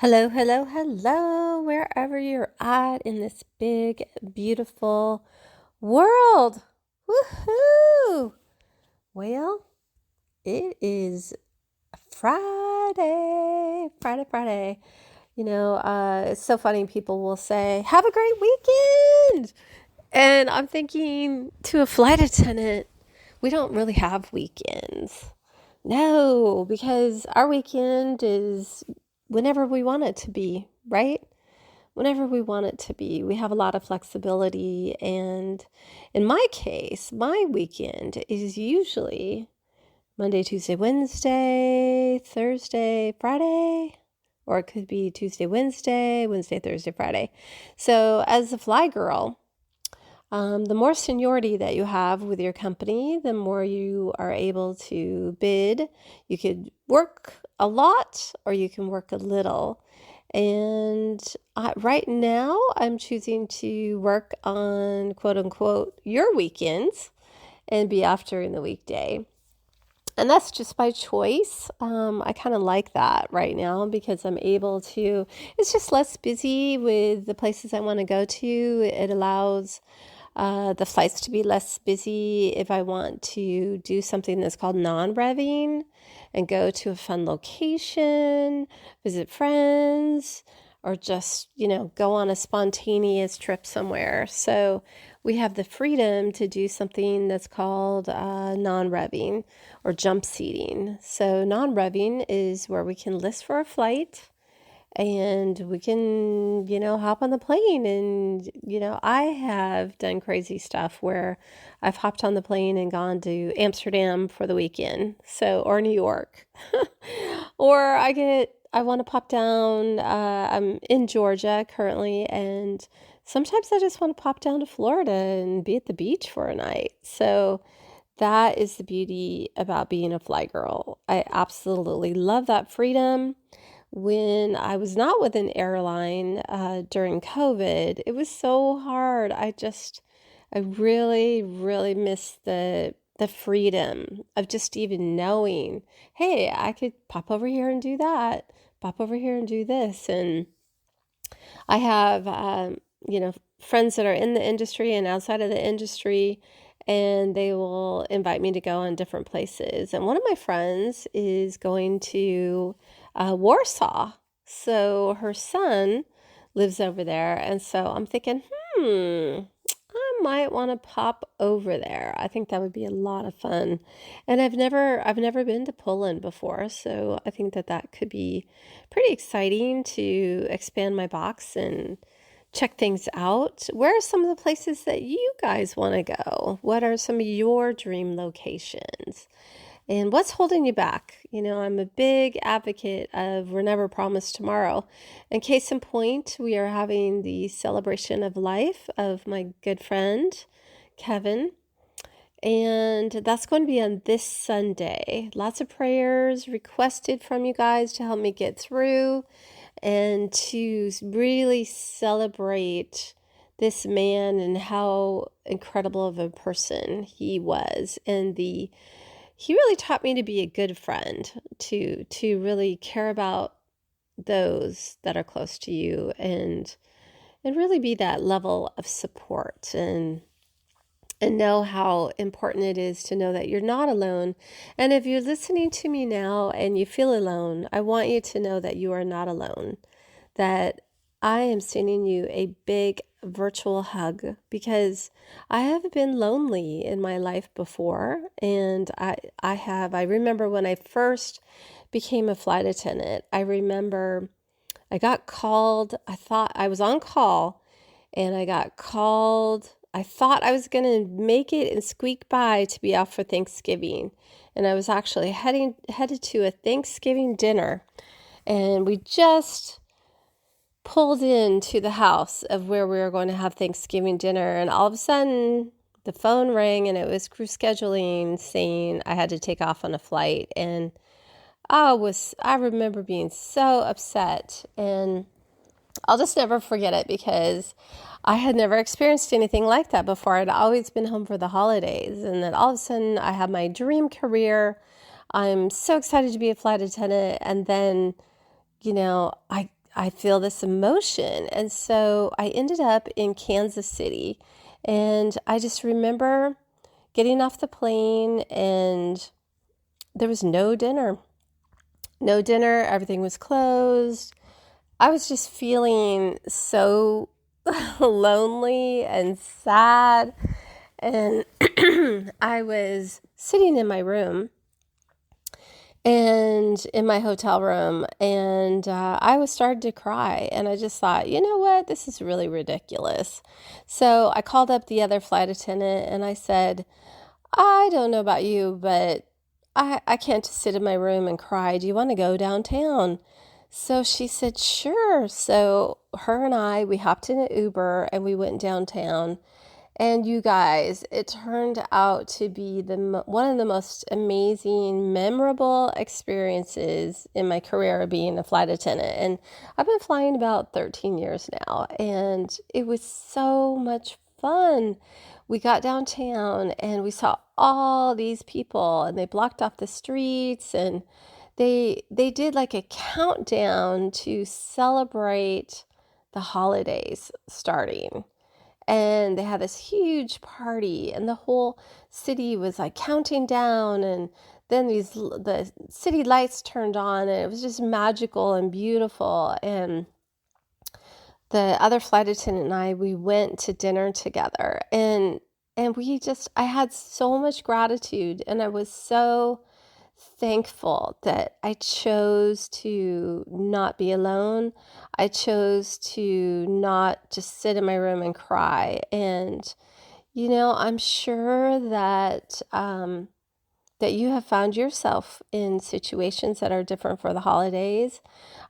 Hello, hello, hello, wherever you're at in this big, beautiful world. Woohoo! Well, it is Friday, Friday, Friday. It's so funny. People will say, "Have a great weekend." And I'm thinking to a flight attendant, we don't really have weekends. No, because our weekend is whenever we want it to be, right? Whenever we want it to be. We have a lot of flexibility. And in my case, my weekend is usually Monday, Tuesday, Wednesday, Thursday, Friday, or it could be Tuesday, Wednesday, Wednesday, Thursday, Friday. So as a fly girl, the more seniority that you have with your company, the more you are able to bid. You could work a lot or you can work a little. And right now, I'm choosing to work on quote unquote your weekends and be off during the weekday. And that's just by choice. I kind of like that right now because I'm able to, it's just less busy with the places I want to go to. It allows the flights to be less busy if I want to do something that's called non-revving and go to a fun location, visit friends, or just, go on a spontaneous trip somewhere. So we have the freedom to do something that's called non-revving or jump seating. So non-revving is where we can list for a flight and we can, hop on the plane. And, I have done crazy stuff where I've hopped on the plane and gone to Amsterdam for the weekend. So, or New York. Or I want to pop down. I'm in Georgia currently, and sometimes I just want to pop down to Florida and be at the beach for a night. So, that is the beauty about being a fly girl. I absolutely love that freedom. When I was not with an airline during COVID, it was so hard. I really, really missed the freedom of just even knowing, hey, I could pop over here and do that, pop over here and do this. And I have, friends that are in the industry and outside of the industry, and they will invite me to go on different places. And one of my friends is going to Warsaw. So her son lives over there. And so I'm thinking, I might want to pop over there. I think that would be a lot of fun. And I've never been to Poland before, so I think that could be pretty exciting to expand my box and check things out. Where are some of the places that you guys want to go? What are some of your dream locations? And what's holding you back? I'm a big advocate of we're never promised tomorrow. And case in point, we are having the celebration of life of my good friend, Kevin. And that's going to be on this Sunday. Lots of prayers requested from you guys to help me get through and to really celebrate this man and how incredible of a person he was. And he really taught me to be a good friend, to really care about those that are close to you and really be that level of support and know how important it is to know that you're not alone. And if you're listening to me now and you feel alone, I want you to know that you are not alone, that I am sending you a big virtual hug because I have been lonely in my life before. And I remember when I first became a flight attendant, I remember I got called. I thought I was on call and I got called. I thought I was going to make it and squeak by to be off for Thanksgiving. And I was actually headed to a Thanksgiving dinner. And we just pulled into the house of where we were going to have Thanksgiving dinner. And all of a sudden, the phone rang and it was crew scheduling saying I had to take off on a flight. And I remember being so upset. And I'll just never forget it because I had never experienced anything like that before. I'd always been home for the holidays. And then all of a sudden, I have my dream career. I'm so excited to be a flight attendant. And then, I feel this emotion. And so I ended up in Kansas City. And I just remember getting off the plane and there was no dinner. No dinner, everything was closed. I was just feeling so lonely and sad. And I was sitting in my room and in my hotel room, and I was starting to cry. And I just thought, you know what? This is really ridiculous. So I called up the other flight attendant and I said, I don't know about you, but I can't just sit in my room and cry. Do you want to go downtown? So she said, sure. So her and I, we hopped in an Uber and we went downtown. And you guys, it turned out to be one of the most amazing, memorable experiences in my career of being a flight attendant. And I've been flying about 13 years now, and it was so much fun. We got downtown and we saw all these people, and they blocked off the streets, and they did like a countdown to celebrate the holidays starting. And they had this huge party, and the whole city was like counting down, and then the city lights turned on, and it was just magical and beautiful. And the other flight attendant and I, we went to dinner together, and I had so much gratitude, and I was so thankful that I chose to not be alone. I chose to not just sit in my room and cry. And, I'm sure that you have found yourself in situations that are different for the holidays.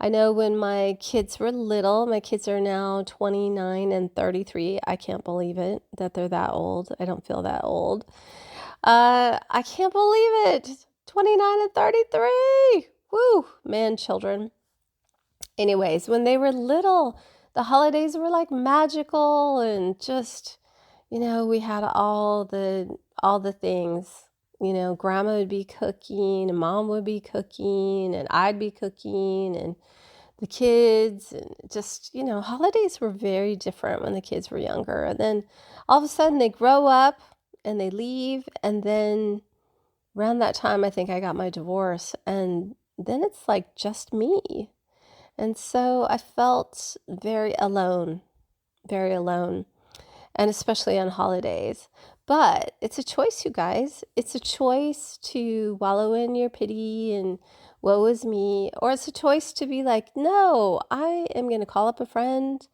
I know when my kids were little, my kids are now 29 and 33. I can't believe it that they're that old. I don't feel that old. I can't believe it. 29 and 33. Woo, man, children. Anyways, when they were little, the holidays were like magical, and just, we had all the things. Grandma would be cooking, and mom would be cooking, and I'd be cooking, and the kids, and just, holidays were very different when the kids were younger. And then all of a sudden they grow up and they leave, and then around that time, I think I got my divorce, and then it's like just me. And so I felt very alone, and especially on holidays. But it's a choice, you guys. It's a choice to wallow in your pity and woe is me, or it's a choice to be like, no, I am going to call up a friend.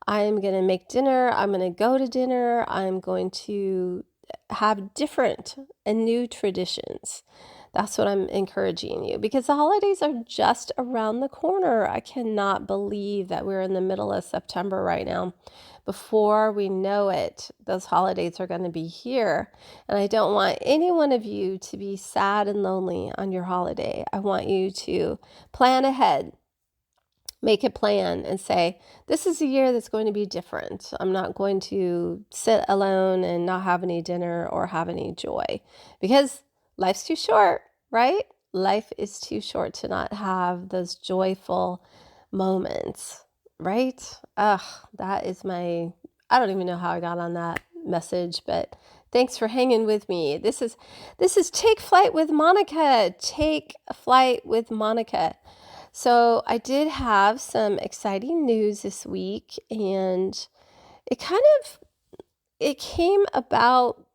I'm going to make dinner. I'm going to go to dinner. I'm going to have different and new traditions. That's what I'm encouraging you, because the holidays are just around the corner. I cannot believe that we're in the middle of September right now. Before we know it, those holidays are going to be here. And I don't want any one of you to be sad and lonely on your holiday. I want you to plan ahead. Make a plan and say, this is a year that's going to be different. I'm not going to sit alone and not have any dinner or have any joy, because life's too short, right? Life is too short to not have those joyful moments, right? That is I don't even know how I got on that message, but thanks for hanging with me. This is Take Flight with Monica. Take Flight with Monica. So I did have some exciting news this week, and it came about,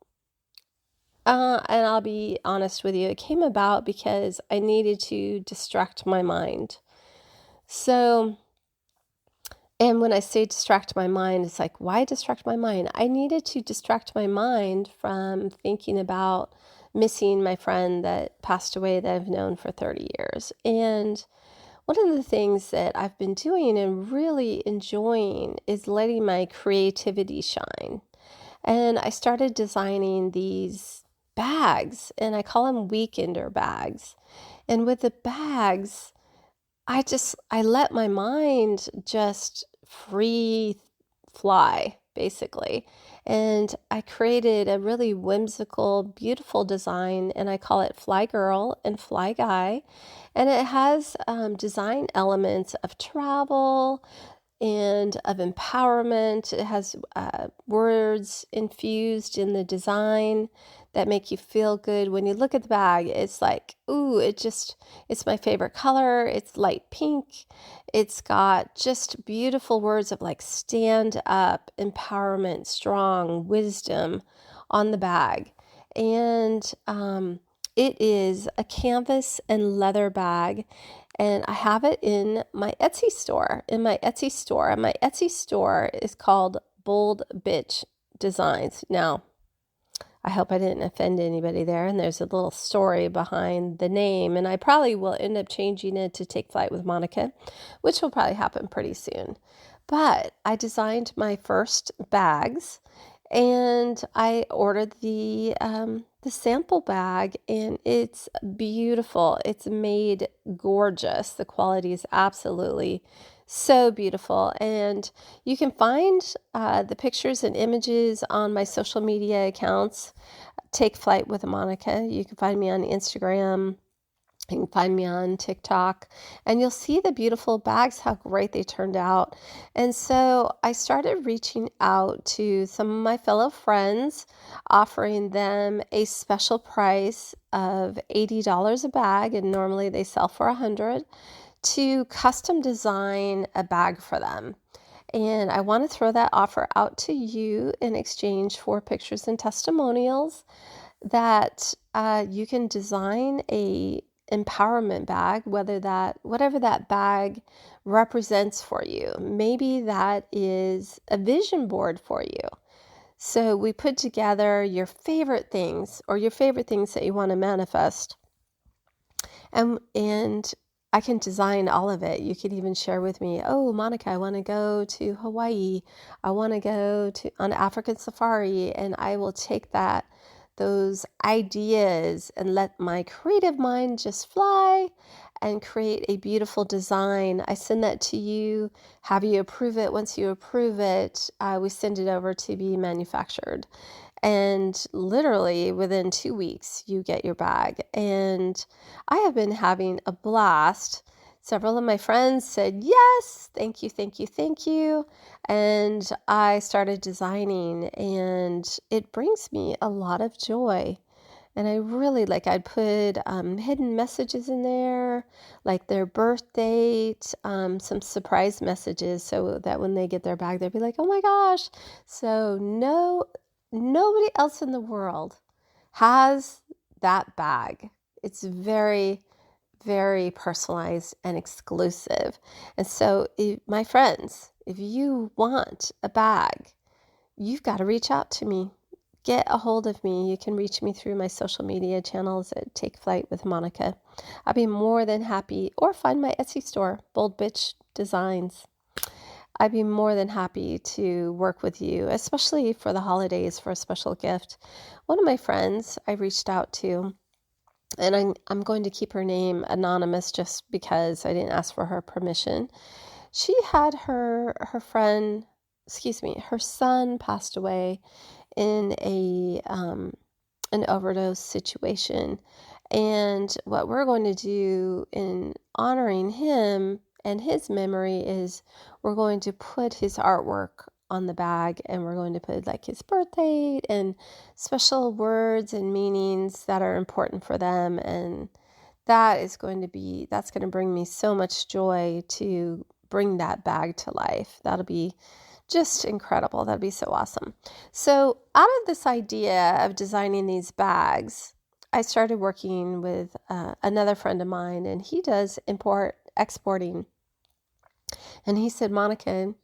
and I'll be honest with you, it came about because I needed to distract my mind. So, and when I say distract my mind, it's like, why distract my mind? I needed to distract my mind from thinking about missing my friend that passed away that I've known for 30 years. And one of the things that I've been doing and really enjoying is letting my creativity shine. And I started designing these bags, and I call them weekender bags. And with the bags, I let my mind just free fly. basically. And I created a really whimsical, beautiful design, and I call it Fly Girl and Fly Guy. And it has design elements of travel and of empowerment. It has words infused in the design that make you feel good. When you look at the bag, it's like, ooh, it's my favorite color. It's light pink. It's got just beautiful words of like stand up, empowerment, strong, wisdom on the bag. And it is a canvas and leather bag, and I have it in my Etsy store. And my Etsy store is called Bold Bitch Designs. Now, I hope I didn't offend anybody there. And there's a little story behind the name. And I probably will end up changing it to Take Flight with Monica, which will probably happen pretty soon. But I designed my first bags, and I ordered the sample bag, and it's beautiful. It's made gorgeous. The quality is absolutely so beautiful. And you can find the pictures and images on my social media accounts. Take Flight with Monica. You can find me on Instagram. You can find me on TikTok, and you'll see the beautiful bags, how great they turned out. And so I started reaching out to some of my fellow friends, offering them a special price of $80 a bag, and normally they sell for $100, to custom design a bag for them. And I want to throw that offer out to you in exchange for pictures and testimonials that you can design a empowerment bag, whatever that bag represents for you. Maybe that is a vision board for you. So we put together your favorite things, or your favorite things that you want to manifest, and I can design all of it. You could even share with me, oh, Monica, I want to go to Hawaii. I want to go on African safari, and I will take those ideas and let my creative mind just fly and create a beautiful design. I send that to you, have you approve it. Once you approve it, we send it over to be manufactured. And literally within 2 weeks, you get your bag. And I have been having a blast. Several of my friends said, yes, thank you, thank you, thank you. And I started designing, and it brings me a lot of joy. And I really I'd put hidden messages in there, like their birth date, some surprise messages, so that when they get their bag, they'll be like, oh my gosh. So nobody else in the world has that bag. It's very, very personalized and exclusive. And so, my friends, if you want a bag, you've got to reach out to me. Get a hold of me. You can reach me through my social media channels at Take Flight with Monica. I'll be more than happy, or find my Etsy store, Bold Bitch Designs. I'd be more than happy to work with you, especially for the holidays, for a special gift. One of my friends I reached out to, and I'm going to keep her name anonymous just because I didn't ask for her permission. She had her son passed away in an overdose situation. And what we're going to do in honoring him and his memory is we're going to put his artwork on the bag, and we're going to put like his birth date and special words and meanings that are important for them. And that's going to bring me so much joy to bring that bag to life. That'll be just incredible. That'd be so awesome. So out of this idea of designing these bags, I started working with another friend of mine, and he does exporting. And he said, Monica,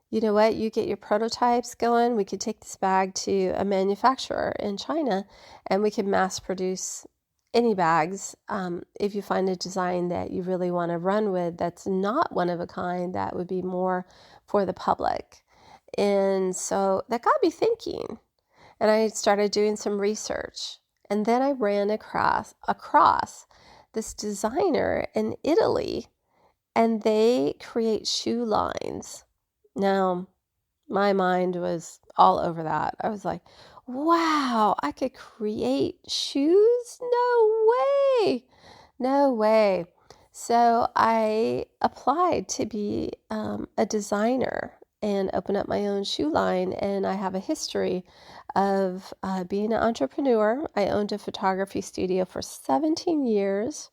you know what? You get your prototypes going. We could take this bag to a manufacturer in China, and we can mass produce any bags. If you find a design that you really want to run with that's not one of a kind, that would be more for the public. And so that got me thinking, and I started doing some research. And then I ran across this designer in Italy, and they create shoe lines. Now, My mind was all over that. I was like, wow, I could create shoes? No way. No way. So I applied to be a designer and open up my own shoe line. And I have a history of being an entrepreneur. I owned a photography studio for 17 years.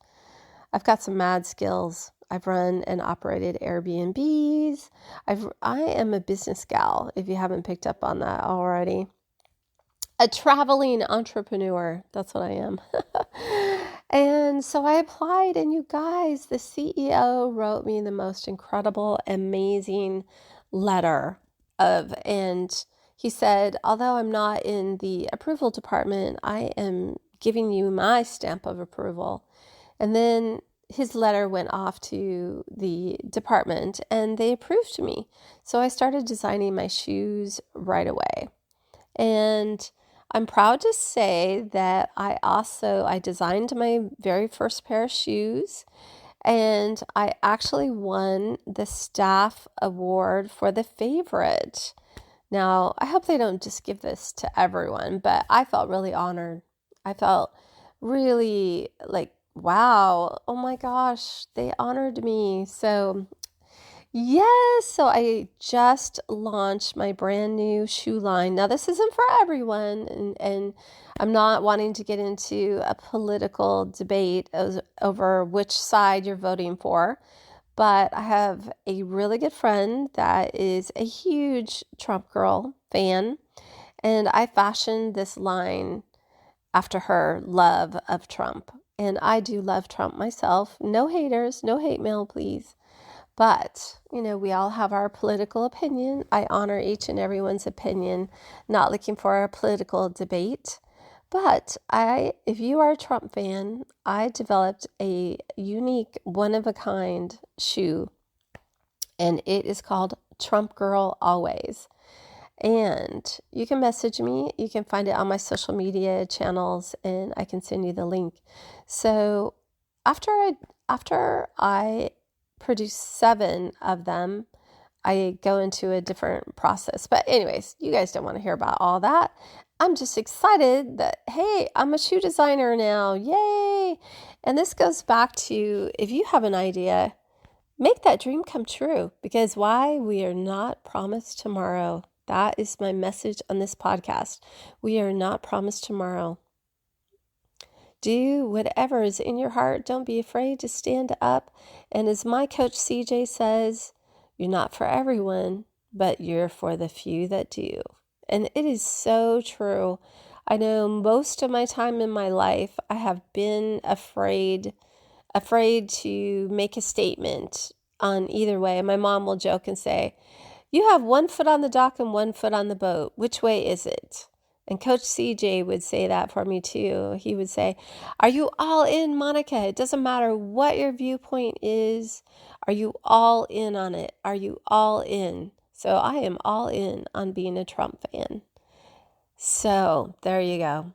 I've got some mad skills. I've run and operated Airbnbs. I am a business gal, if you haven't picked up on that already. A traveling entrepreneur. That's what I am. And so I applied, and you guys, the CEO wrote me the most incredible, amazing letter and he said, although I'm not in the approval department, I am giving you my stamp of approval. And then his letter went off to the department and they approved me. So I started designing my shoes right away. And I'm proud to say that I designed my very first pair of shoes, and I actually won the staff award for the favorite. Now, I hope they don't just give this to everyone, but I felt really honored. I felt really like, wow, oh my gosh, they honored me. So yes, so I just launched my brand new shoe line. Now, this isn't for everyone, and I'm not wanting to get into a political debate over which side you're voting for, but I have a really good friend that is a huge Trump girl fan, and I fashioned this line after her love of Trump. And I do love Trump myself. No haters, no hate mail, please. But, we all have our political opinion. I honor each and everyone's opinion, not looking for a political debate. But if you are a Trump fan, I developed a unique, one-of-a-kind shoe, and it is called Trump Girl Always. And you can message me. You can find it on my social media channels, and I can send you the link. So after I produce 7 of them, I go into a different process. But anyways, you guys don't want to hear about all that. I'm just excited that, hey, I'm a shoe designer now. Yay! And this goes back to, if you have an idea, make that dream come true. Because why? We are not promised tomorrow. That is my message on this podcast. We are not promised tomorrow. Do whatever is in your heart. Don't be afraid to stand up. And as my coach CJ says, you're not for everyone, but you're for the few that do. And it is so true. I know most of my time in my life, I have been afraid to make a statement on either way. My mom will joke and say, you have 1 foot on the dock and 1 foot on the boat. Which way is it? And Coach CJ would say that for me too. He would say, are you all in, Monica? It doesn't matter what your viewpoint is. Are you all in on it? Are you all in? So I am all in on being a Trump fan. So there you go.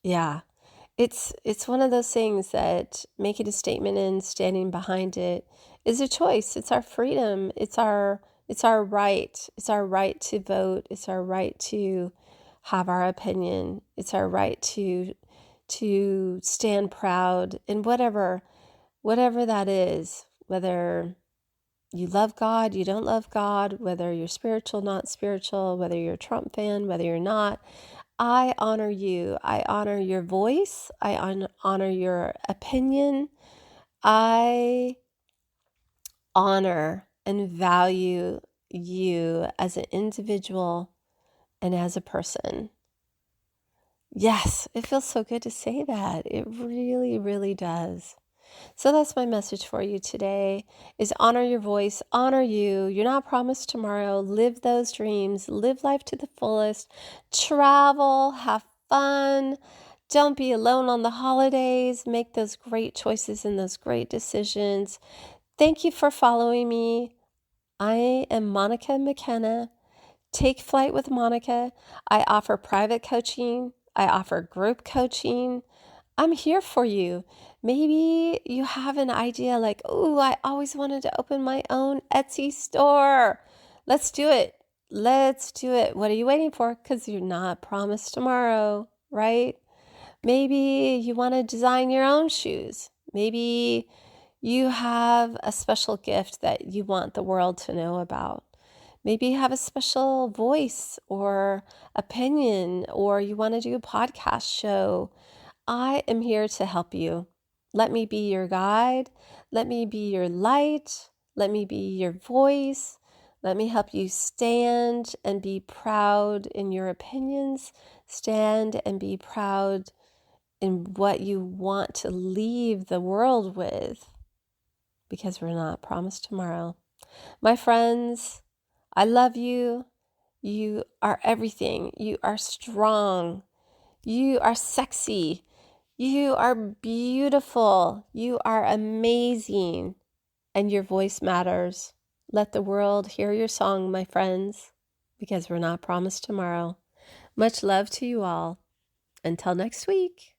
Yeah. It's one of those things that making a statement and standing behind it is a choice. It's our freedom. It's our right. It's our right to vote. It's our right to have our opinion. It's our right to stand proud in whatever that is, whether you love God, you don't love God, whether you're spiritual, not spiritual, whether you're a Trump fan, whether you're not. I honor you. I honor your voice. I honor your opinion. I honor and value you as an individual and as a person. Yes, it feels so good to say that. It really, really does. So that's my message for you today is honor your voice, honor you. You're not promised tomorrow. Live those dreams. Live life to the fullest. Travel, have fun. Don't be alone on the holidays. Make those great choices and those great decisions. Thank you for following me. I am Monica McKenna. Take Flight with Monica. I offer private coaching. I offer group coaching. I'm here for you. Maybe you have an idea like, oh, I always wanted to open my own Etsy store. Let's do it. Let's do it. What are you waiting for? Because you're not promised tomorrow, right? Maybe you want to design your own shoes. Maybe you have a special gift that you want the world to know about. Maybe you have a special voice or opinion, or you want to do a podcast show. I am here to help you. Let me be your guide. Let me be your light. Let me be your voice. Let me help you stand and be proud in your opinions. Stand and be proud in what you want to leave the world with, because we're not promised tomorrow. My friends, I love you. You are everything. You are strong. You are sexy. You are beautiful. You are amazing. And your voice matters. Let the world hear your song, my friends, because we're not promised tomorrow. Much love to you all. Until next week.